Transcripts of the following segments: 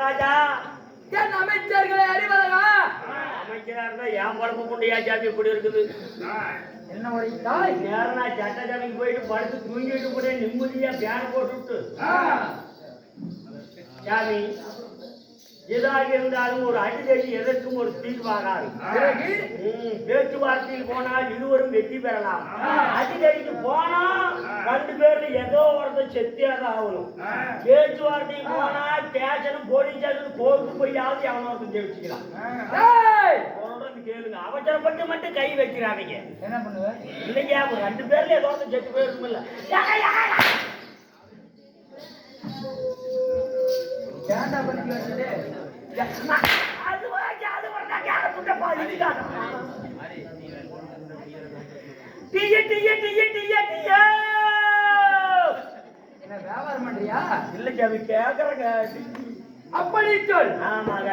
ராஜா என் அமைச்சர்களை அறிவதா? அமைச்சரா என் பழப்பு கொண்டு ஏன் ஜாதி இப்படி இருக்குது? என்ன ஒரு தாய் நேரம் நான் சட்ட ஜாதிக்கு போயிட்டு படுத்து தூங்கிட்டு கூட நிம்மதியா பேன் போட்டு ஜாமி எதாக இருந்தாலும் ஒரு அடிதடி எதற்கும் ஒரு தீர்வாகாது. பேச்சுவார்த்தையில் போனால் இருவரும் வெற்றி பெறலாம். அடிதடிக்கு போனா 2 பேர்ல ஏதோ ஒருத்தர் செத்தியாதான் ஆகணும். பேச்சுவார்த்தைக்கு போனா ஸ்டேஷனும் போலீஸ் ஸ்டேஷன் கோர்ட்டு போயாவது அவன ஒருத்தர் ஜெயிச்சுக்கலாம். கேளுங்க, அவசரப்பட்டு மட்டும் கை வைக்கிறாங்க. என்ன பண்ணுவேன் இல்லைங்க, 2 பேர்ல ஏதோ ஒருத்தர் செத்து போயிருக்கும். இல்ல ஏன்டா பண்ணி வச்சது? என்ன வியாபாரம் பண்றியா? இல்ல ஜாமி கேக்குறங்க. அப்படி சொல். ஆமாங்க.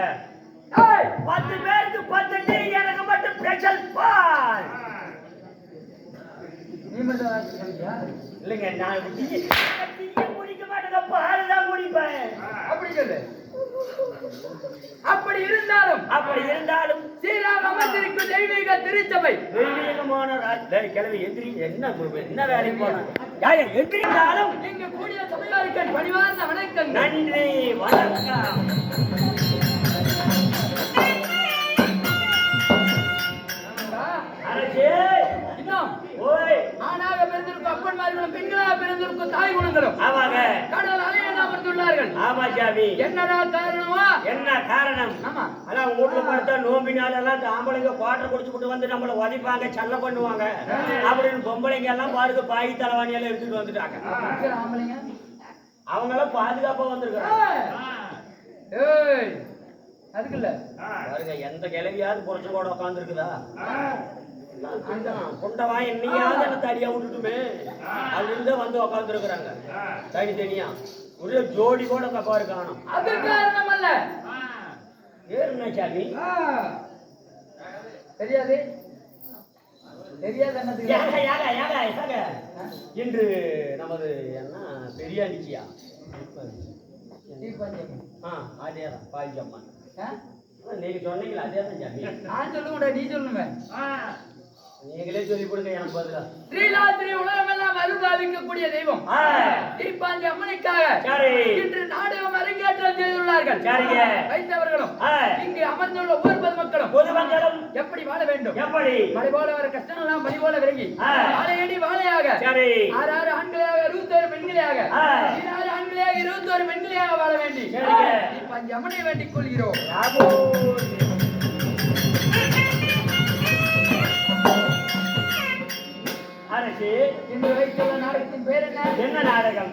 10 பேருக்கு 10 டீ, எனக்கு மட்டும் ஸ்பெஷல் பால். நீ மட்டும் சொல்றியா? இல்லைங்க, நான் டீ குடிக்க மாட்டேங்க, பால் தான் குடிப்பேன். அப்படி சொல்லு. அப்படி இருந்தாலும் சீராக அமர்ந்திருக்கும் தெய்வீக திருச்சபை தெய்வீகமான கிழமை எந்திரி என்ன வேலைக்கு போனாலும் இங்கு கூடிய சபையாருக்கு பணிவார்ந்த வணக்கம். நன்றி, வணக்கம். இன்னும் ஆணாக பிறந்திருக்கும் அப்பன்மார்களும் பெண்களாக பிறந்திருக்கும் தாய் குணங்களும் கடல் அலையில் அமர்ந்துள்ளார்கள். ஆமா ஜாமி. என்னடா காரணமா? என்ன காரணம்? ஆமா, அதான் வீட்டுல பார்த்தா நோம்பினால எல்லாம் ஆம்பளைங்க குவாட்டர் குடிச்சுட்டு வந்து நம்மள உதைப்பாங்க, சல்ல பண்ணுவாங்க அப்படின்னு பொம்பளைங்க எல்லாம் பாருங்க பாய் தலைவாணி எல்லாம் எடுத்துட்டு வந்துட்டாங்க. அவங்க எல்லாம் பாதுகாப்பா வந்திருக்காங்க. அதுக்கு இல்ல பாருங்க, எந்த கிளவியாவது புரட்சி கூட உட்கார்ந்து இருக்குதா? கொண்டவா என்னையாவது என்ன தடியா விட்டுட்டுமே அதுல வந்து உட்கார்ந்து இருக்கிறாங்க தனித்தனியா. ஒரே ஜோடி கூட பாரு காணும். அது காரணம் அல்ல. ஏறுனா சாமி தெரியாது இன்று நமது என்ன பெரியாண்டிச்சியா அதேதான் பாய்ச்சம்மான் நீங்க சொன்னீங்களா? அதேதான் சாமி. நான் சொல்லுங்க, நீ சொல்லுங்க. நீங்களே சொல்லி கொடுங்க எனக்கு பதிலா. ஸ்ரீலாத்திரி உலகமெல்லாம் அருள்பாவிக்கக்கூடிய தெய்வம் தீபாஞ்சி அம்மனுக்காக இன்று நாடகம் அரங்கேற்றம் செய்துள்ளார்கள். வைத்தவர்களும் இங்கு அமர்ந்துள்ள ஊர் பொதுமக்களும் எப்படி வாழ வேண்டும், எப்படி மழை போல வர கஷ்டம் எல்லாம் மணி போல விலகி வாழையடி வாழையாக 6 ஆண்களாக 21 பெண்களாக 16 ஆண்களாக 21 பெண்களாக வாழ வேண்டி தீபாஞ்சி அம்மனை வேண்டிக் கொள்கிறோம். அரசு இன்று வைத்துள்ள நாடகத்தின் பேர் என்ன? என்ன நாடகம்?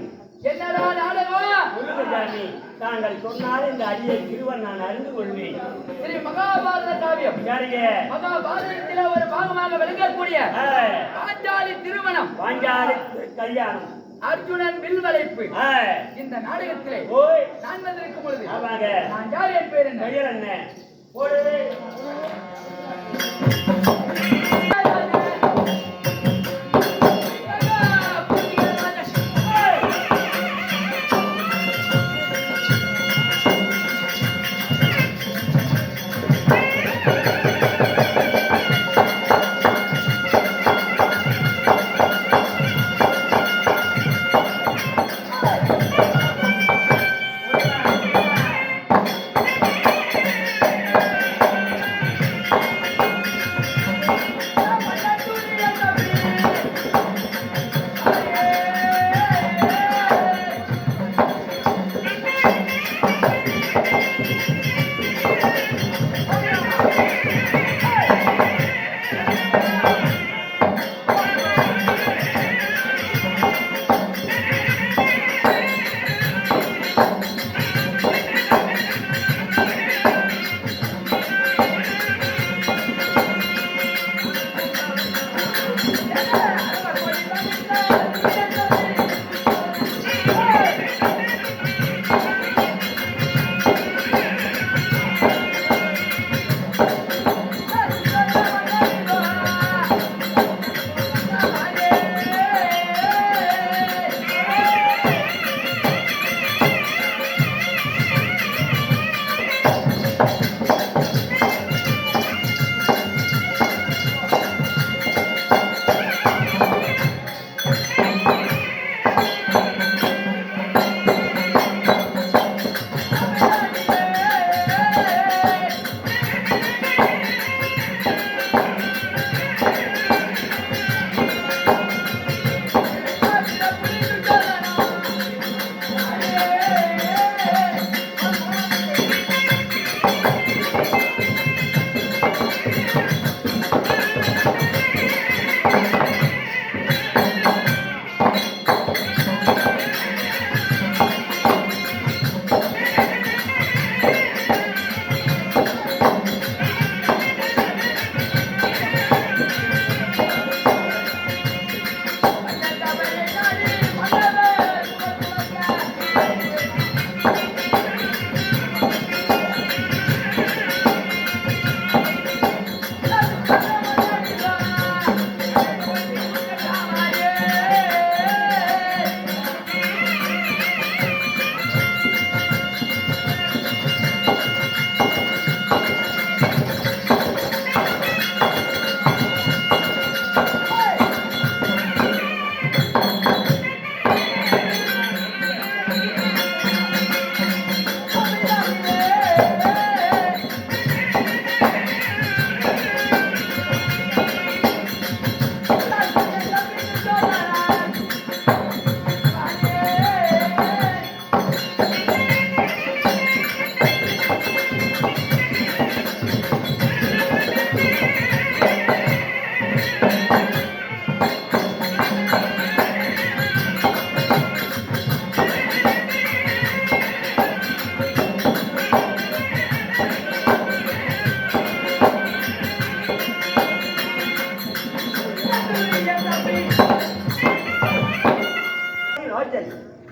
என்னடா நாடகம்? முருகசாமி, தாங்கள் சொன்னால் இந்த அடியை சிறுவன் நான் அறிந்து கொள்வேன். ஸ்ரீ மகாபாரத காவியம் மகாபாரதத்தில ஒரு பாகமாக விளங்கக்கூடிய பாஞ்சாலி திருமணம், பாஞ்சாலி கல்யாணம், அர்ஜுனன் வில் வளைப்பு. இந்த நாடகத்திலே நான் வந்திருக்கும் பொழுது நான் யார், என் பேர் என்ன? பெயர் என்ன? போடு.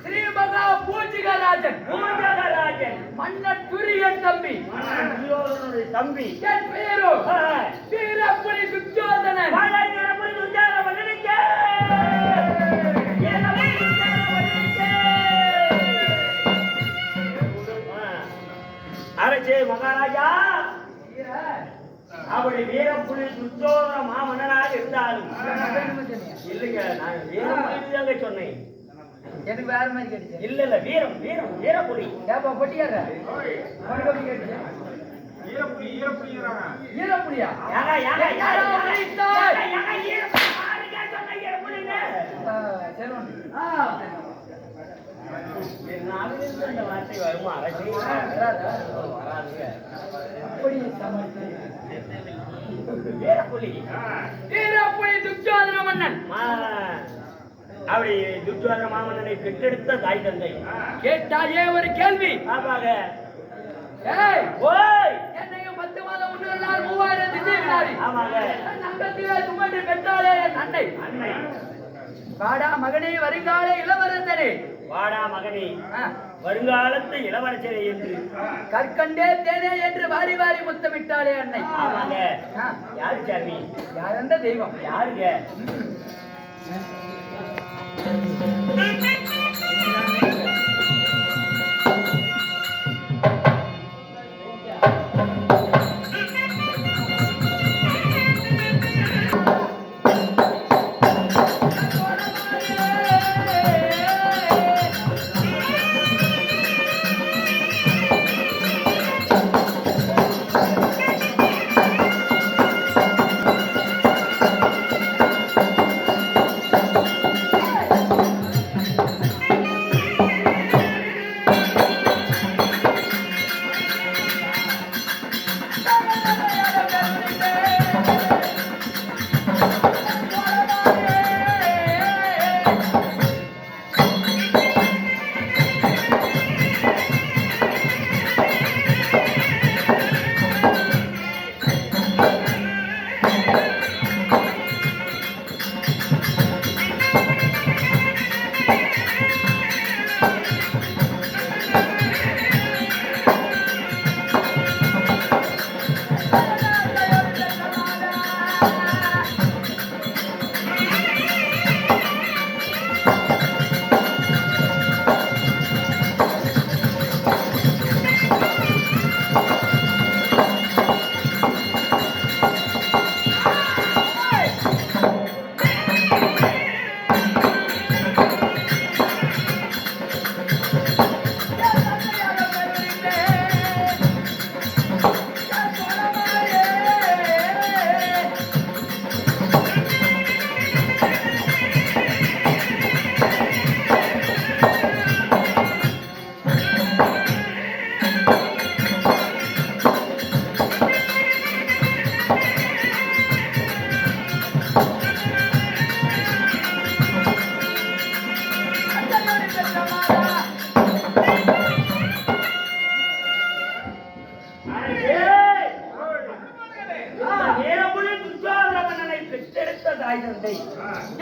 ஸ்ரீமகா பூஜிகராஜன் பூஜகராஜன் மன்னன் துரியன் தம்பி துரியோதனனுடைய தம்பி என் பேரோ வீரப்புலி துச்சோதனன் அரசே மகாராஜா அப்படி வீரப்புலி துச்சோதன மாமன்னனாக இருந்தாலும் இல்லைங்க நான் வீரப்புலி தாங்க சொன்னேன். எனக்கு வேற மாதிரி கேட்டுச்சு. இல்ல இல்ல வீரம் வீரம் வீரப்புலி ஏப்பா பொட்டியார உனக்கு எப்படி கேட்டுச்சு? ஈரப்புலியா? யாரா யாரா யாரா யாரா யாரா ஈரப்புலி மாறுங்க சொன்ன ஈரப்புலிங்க. செல்வன் நாளிலிருந்து அந்த வார்த்தை வருமா அரசே? வராதுங்க. அப்படி சமாளிச்சு வீரப்புலி வீரப்புலி துச்சோதன மன்னன் அப்படி துச்சோதன மாமன்னனை பெற்றெடுத்த தாய் தந்தை கேட்டாயே ஒரு கேள்வி. ஆமாங்க. ஏய் ஓய் என்னையும் 10 மாதம் முன்னொரு நாள் 3000 திசை வினாடி ஆமாங்க. நம்பத்திலே சுமந்து பெற்றாலே என் அன்னை. அன்னை வாடா மகனே வருங்கால இளவரசனே. வாடா மகனே வருங்காலத்து இளவரசரே என்று கற்கண்டே தேனே என்று வாரி வாரி முத்தமிட்டாளே அன்னை. ஆமாங்க. யாரு சாமி? யார் அந்த தெய்வம்? யாருங்க? ஏய்! வீரபுலி துச்சாதன மன்னனை பெற்றெடுத்த தாய் தந்தை.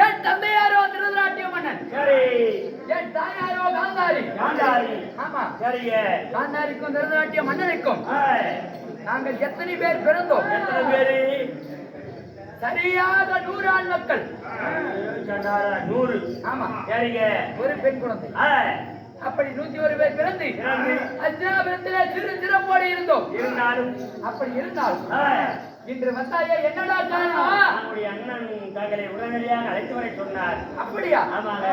என் தந்தையாரோ திருதராட்டிய மன்னன், சரி. என் தாயாரோ காந்தாரி. காந்தாரி. ஆமா, சரிங்க. காந்தாரிக்கும் திருதராட்டிய மன்னனுக்கும் ஆய். நாங்கள் எத்தனை பேர் பிறந்தோம்? எத்தனை பேரு? சரியாக 100 ஆண் மக்கள். 100. ஆமா, சரிங்க. ஒரு பெண் குழந்தை. ஆய். அப்படி 101 பேர் பிறந்து அஜ்ஞாபனத்திலே சிறு சிறப்போடு இருந்தோம். இருந்தாலும் அப்படி இருந்தாலும் ஆய். இன்று வந்தாயே என்னடா காரணம்? நம்முடைய அண்ணன் தங்களை உடனடியாக அழைத்து வர சொன்னார். அப்படியா? ஆமாங்க.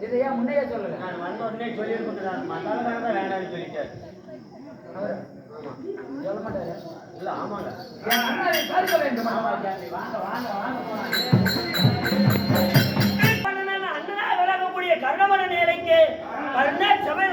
இதை ஏன் முன்னையே சொல்லல? நான் வந்த உடனே சொல்லியிருக்கேன். மசாலா தான் வேண்டாம்னு சொல்லிட்டார். அவரு சொல்ல மாட்டாரு. இல்ல, ஆமாங்க. என் அண்ணனை பார்க்க வேண்டும். வாங்க வாங்க வாங்க அண்ணனா விளக்கக்கூடிய கர்ணமன நிலைக்கு கர்ண சபை